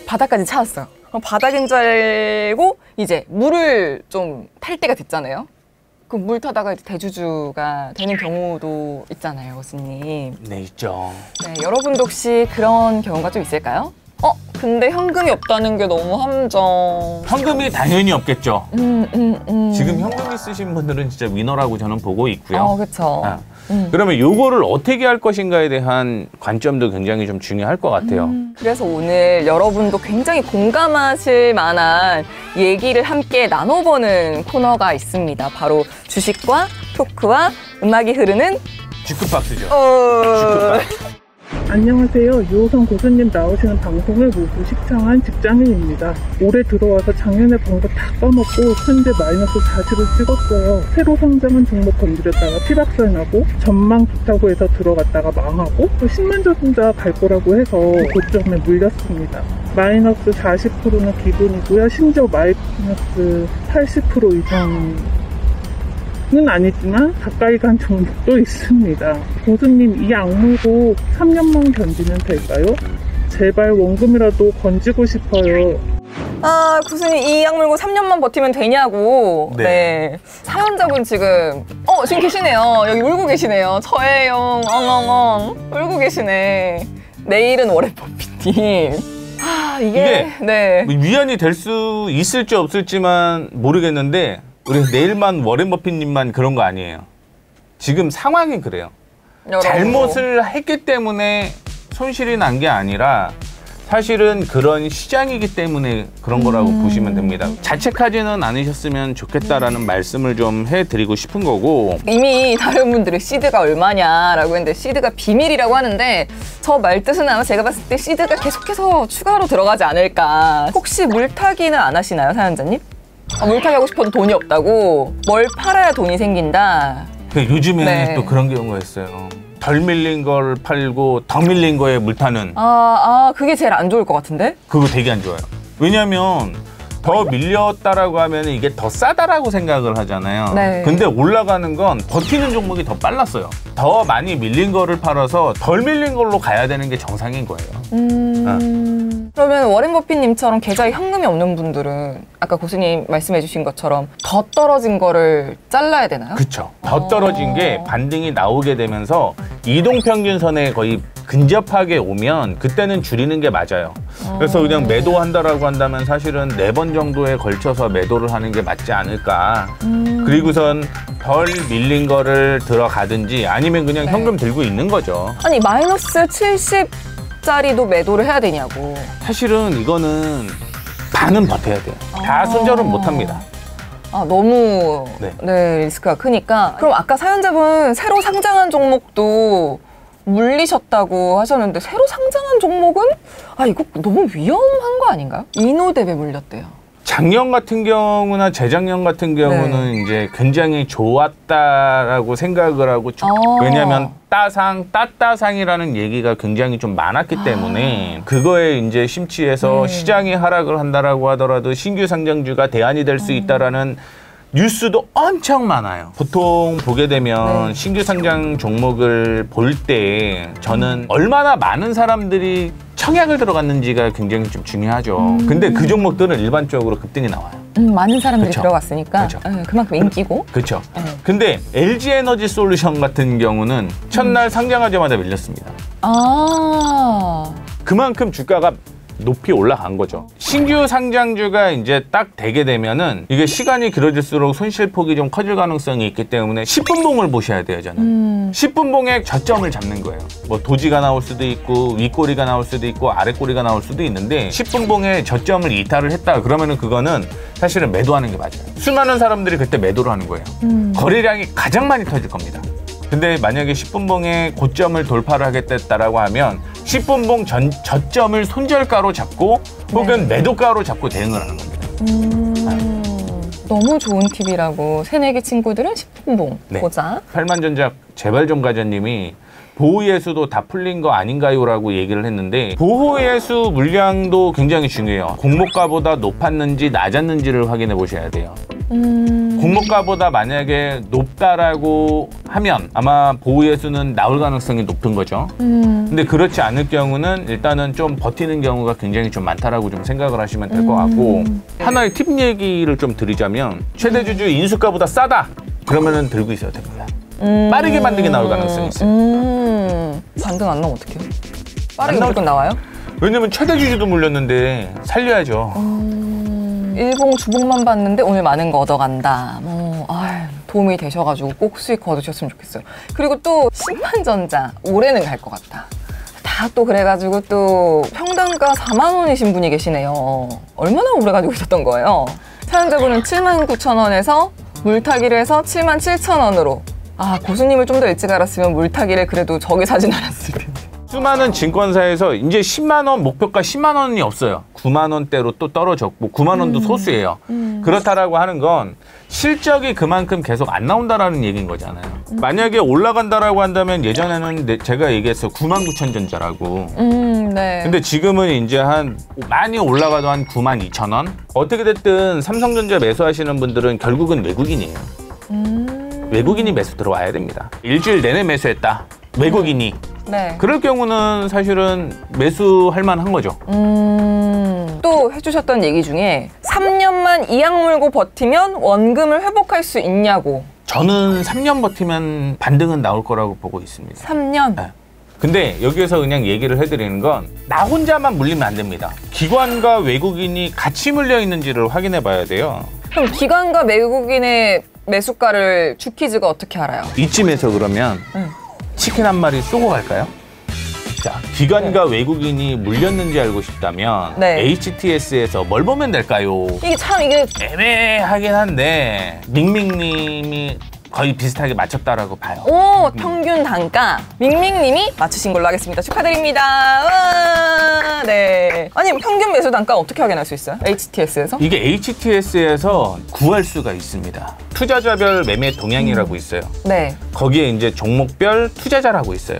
바닥까지 찾았어요. 그럼 바닥인 줄 알고 이제 물을 좀 탈 때가 됐잖아요. 그 물 타다가 이제 대주주가 되는 경우도 있잖아요, 교수님. 네, 있죠. 네, 여러분도 혹시 그런 경우가 좀 있을까요? 근데 현금이 없다는 게 너무 함정. 현금이 당연히 없겠죠. 지금 현금 있으신 분들은 진짜 위너라고 저는 보고 있고요. 그렇죠. 그러면 요거를 어떻게 할 것인가에 대한 관점도 굉장히 좀 중요할 것 같아요. 그래서 오늘 여러분도 굉장히 공감하실 만한 얘기를 함께 나눠보는 코너가 있습니다. 바로 주식과 토크와 음악이 흐르는 주크박스죠. 주크박스. 안녕하세요. 유호성 교수님 나오시는 방송을 모두 시청한 직장인입니다. 올해 들어와서 작년에 번 거 다 까먹고 현재 마이너스 40을 찍었어요. 새로 상장한 종목 건드렸다가 피박살 나고 전망 좋다고 해서 들어갔다가 망하고 10만 전자 갈 거라고 해서 고점에 물렸습니다. 마이너스 40%는 기본이고요. 심지어 마이너스 80% 이상 는 아니지만 가까이 간 종목도 있습니다. 교수님, 이 악물고 3년만 견디면 될까요? 제발 원금이라도 건지고 싶어요. 교수님 이 약 물고 3년만 버티면 되냐고. 네. 사연자분 지금 계시네요. 여기 울고 계시네요. 저예요. 엉엉엉 울고 계시네. 내일은 워렌 버핏님. 이게 네. 위안이 될 수 있을지 없을지만 모르겠는데 우리 내일만 워렌 버핏님만 그런 거 아니에요. 지금 상황이 그래요. 잘못을 했기 때문에 손실이 난 게 아니라 사실은 그런 시장이기 때문에 그런 거라고 보시면 됩니다. 자책하지는 않으셨으면 좋겠다라는 말씀을 좀 해드리고 싶은 거고, 이미 다른 분들이 시드가 얼마냐라고 했는데 시드가 비밀이라고 하는데 저 말 뜻은 아마 제가 봤을 때 시드가 계속해서 추가로 들어가지 않을까. 혹시 물타기는 안 하시나요, 사연자님? 물타기 하고 싶어도 돈이 없다고? 뭘 팔아야 돈이 생긴다? 요즘에 또 그런 경우가 있어요. 덜 밀린 걸 팔고 더 밀린 거에 물타는. 그게 제일 안 좋을 것 같은데? 그거 되게 안 좋아요. 왜냐면 더 밀렸다라고 하면 이게 더 싸다라고 생각을 하잖아요. 네. 근데 올라가는 건 버티는 종목이 더 빨랐어요. 더 많이 밀린 거를 팔아서 덜 밀린 걸로 가야 되는 게 정상인 거예요. 그러면 워렌 버핏님처럼 계좌에 현금이 없는 분들은 아까 교수님 말씀해 주신 것처럼 더 떨어진 거를 잘라야 되나요? 그렇죠. 더 떨어진 게 반등이 나오게 되면서 이동평균선에 거의 근접하게 오면 그때는 줄이는 게 맞아요. 그래서 그냥 매도한다라고 한다면 사실은 4번 정도에 걸쳐서 매도를 하는 게 맞지 않을까. 그리고선 덜 밀린 거를 들어가든지 아니면 그냥 현금 들고 있는 거죠. 아니 마이너스 70짜리도 매도를 해야 되냐고. 사실은 이거는 반은 버텨야 돼요. 다 손절은 못합니다. 너무 리스크가 크니까. 그럼 아까 사연자분 새로 상장한 종목도 물리셨다고 하셨는데 새로 상장한 종목은 이거 너무 위험한 거 아닌가요? 이노뎁에 물렸대요. 작년 같은 경우나 재작년 같은 경우는 이제 굉장히 좋았다라고 생각을 하고 왜냐하면 따따상이라는 얘기가 굉장히 좀 많았기 때문에 그거에 이제 심취해서 시장이 하락을 한다라고 하더라도 신규 상장주가 대안이 될 수 있다라는 뉴스도 엄청 많아요. 보통 보게 되면 신규 상장 종목을 볼 때 저는 얼마나 많은 사람들이 청약을 들어갔는지가 굉장히 좀 중요하죠. 근데 그 종목들은 일반적으로 급등이 나와요. 많은 사람들이 들어갔으니까 그만큼 인기고. 그렇죠. 근데 LG에너지솔루션 같은 경우는 첫날 상장하자마자 밀렸습니다. 그만큼 주가가 높이 올라간 거죠. 신규 상장주가 이제 딱 되게 되면은 이게 시간이 길어질수록 손실폭이 좀 커질 가능성이 있기 때문에 10분봉을 보셔야 돼요, 저는. 10분봉의 저점을 잡는 거예요. 뭐 도지가 나올 수도 있고 윗꼬리가 나올 수도 있고 아랫꼬리가 나올 수도 있는데 10분봉의 저점을 이탈을 했다 그러면은 그거는 사실은 매도하는 게 맞아요. 수많은 사람들이 그때 매도를 하는 거예요. 거래량이 가장 많이 터질 겁니다. 근데 만약에 10분봉의 고점을 돌파를 하겠다라고 하면 10분봉 저점을 손절가로 잡고 혹은 매도가로 잡고 대응을 하는 겁니다. 너무 좋은 팁이라고 새내기 친구들은 10분봉 보자. 팔만전작 재발전가자님이 보호예수도 다 풀린 거 아닌가요? 라고 얘기를 했는데 보호예수 물량도 굉장히 중요해요. 공모가보다 높았는지 낮았는지를 확인해 보셔야 돼요. 공모가보다 만약에 높다라고 하면 아마 보호예수는 나올 가능성이 높은 거죠. 근데 그렇지 않을 경우는 일단은 좀 버티는 경우가 굉장히 좀 많다라고 좀 생각을 하시면 될 것 같고, 하나의 팁 얘기를 좀 드리자면 최대 주주 인수가보다 싸다 그러면은 들고 있어야 됩니다. 빠르게 반등이 나올 가능성이 있어요. 반등 안 나오면 어떡해요? 빠르게 무조건 나와요? 왜냐면 최대 주주도 물렸는데 살려야죠. 일봉 주봉만 봤는데 오늘 많은 거 얻어간다. 도움이 되셔가지고 꼭 수익 거두셨으면 좋겠어요. 그리고 또 신만전자 올해는 갈 것 같다. 다 또 그래가지고 또 평단가 4만 원이신 분이 계시네요. 얼마나 오래 가지고 있었던 거예요? 사연자분은 79,000원에서 물타기를 해서 77,000원으로. 고수님을 좀 더 일찍 알았으면 물타기를 그래도 저기 사진 않았을 텐데. 수많은 증권사에서 이제 10만 원 목표가 10만 원이 없어요. 9만 원대로 또 떨어졌고 9만 원도 소수예요. 그렇다라고 하는 건 실적이 그만큼 계속 안 나온다라는 얘기인 거잖아요. 만약에 올라간다라고 한다면 예전에는 제가 얘기했어요. 99,000전자라고. 네. 근데 지금은 이제 한 많이 올라가도 한 92,000원? 어떻게 됐든 삼성전자 매수하시는 분들은 결국은 외국인이에요. 외국인이 매수 들어와야 됩니다. 일주일 내내 매수했다. 외국인이. 네. 그럴 경우는 사실은 매수할 만한 거죠. 또 해주셨던 얘기 중에 3년만 이악 물고 버티면 원금을 회복할 수 있냐고. 저는 3년 버티면 반등은 나올 거라고 보고 있습니다. 3년? 네. 근데 여기에서 그냥 얘기를 해드리는 건 나 혼자만 물리면 안 됩니다. 기관과 외국인이 같이 물려 있는지를 확인해 봐야 돼요. 그럼 기관과 외국인의 매수가를 주키즈가 어떻게 알아요? 이쯤에서 그러면 치킨 한 마리 쏘고 갈까요? 자, 기관과 외국인이 물렸는지 알고 싶다면 HTS에서 뭘 보면 될까요? 이게 애매하긴 한데 밍밍님이 거의 비슷하게 맞췄다라고 봐요. 오, 평균 단가. 밍밍님이 맞추신 걸로 하겠습니다. 축하드립니다. 우와, 네. 아니, 평균 매수 단가 어떻게 확인할 수 있어요? HTS에서? 이게 HTS에서 구할 수가 있습니다. 투자자별 매매 동향이라고 있어요. 네. 거기에 이제 종목별 투자자라고 있어요.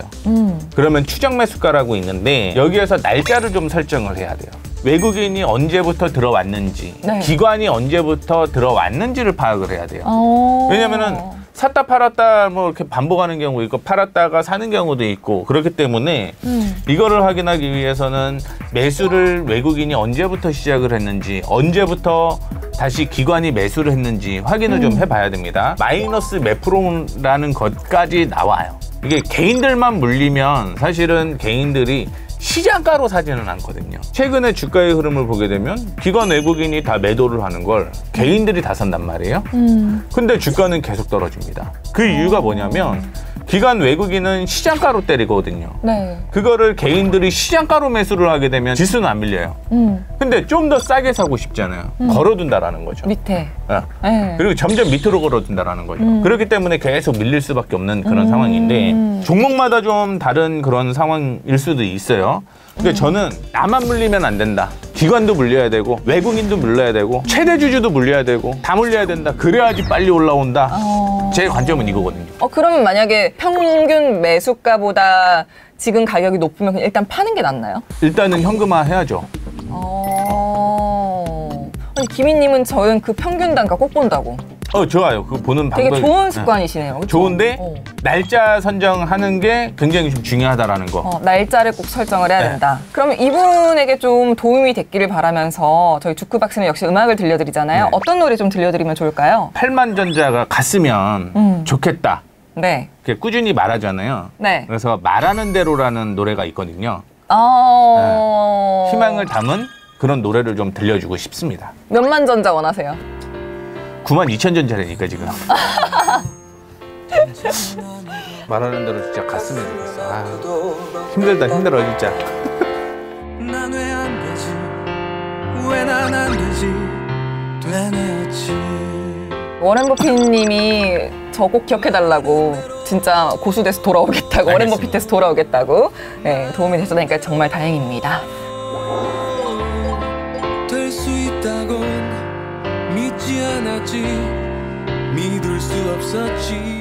그러면 추정 매수가라고 있는데 여기에서 날짜를 좀 설정을 해야 돼요. 외국인이 언제부터 들어왔는지, 기관이 언제부터 들어왔는지를 파악을 해야 돼요. 왜냐면은 샀다 팔았다 뭐 이렇게 반복하는 경우 있고 팔았다가 사는 경우도 있고 그렇기 때문에 이거를 확인하기 위해서는 매수를 외국인이 언제부터 시작을 했는지, 언제부터 다시 기관이 매수를 했는지 확인을 좀 해봐야 됩니다. 마이너스 몇 프로라는 것까지 나와요. 이게 개인들만 물리면 사실은 개인들이 시장가로 사지는 않거든요. 최근에 주가의 흐름을 보게 되면 기관 외국인이 다 매도를 하는 걸 개인들이 다 산단 말이에요. 근데 주가는 계속 떨어집니다. 그 이유가 뭐냐면 기관 외국인은 시장가로 때리거든요. 네. 그거를 개인들이 시장가로 매수를 하게 되면 지수는 안 밀려요. 근데 좀 더 싸게 사고 싶잖아요. 걸어둔다라는 거죠. 밑에. 네. 그리고 점점 밑으로 걸어둔다라는 거죠. 그렇기 때문에 계속 밀릴 수밖에 없는 그런 상황인데 종목마다 좀 다른 그런 상황일 수도 있어요. 근데 저는 나만 물리면 안 된다. 기관도 물려야 되고 외국인도 물려야 되고 최대 주주도 물려야 되고 다 물려야 된다. 그래야지 빨리 올라온다. 제 관점은 이거거든요. 그러면 만약에 평균 매수가보다 지금 가격이 높으면 그냥 일단 파는 게 낫나요? 일단은 현금화 해야죠. 아니, 김희님은 저는 그 평균 단가 꼭 본다고. 좋아요. 그거 보는 방법이 되게 좋은 습관이시네요. 그쵸? 좋은데 날짜 선정하는 게 굉장히 좀 중요하다라는 거. 날짜를 꼭 설정을 해야 된다. 그러면 이분에게 좀 도움이 됐기를 바라면서 저희 주크박스는 역시 음악을 들려드리잖아요. 어떤 노래 좀 들려드리면 좋을까요? 팔만전자가 갔으면 좋겠다. 네. 꾸준히 말하잖아요. 네. 그래서 말하는 대로라는 노래가 있거든요. 희망을 담은 그런 노래를 좀 들려주고 싶습니다. 몇만 전자 원하세요? 92,000전자라니까 지금. 말하는 대로 진짜 갔으면 좋겠어. 힘들다 힘들어 진짜. 난 왜 안 되지? 왜 난 안 되지? 되뇌었지. 워렌 버핏님이 저 꼭 기억해달라고 진짜 고수돼서 돌아오겠다고 워렌 버핏에서 돌아오겠다고 도움이 되셨다니까 정말 다행입니다. 될 수 있다곤 믿지 않았지 믿을 수 없었지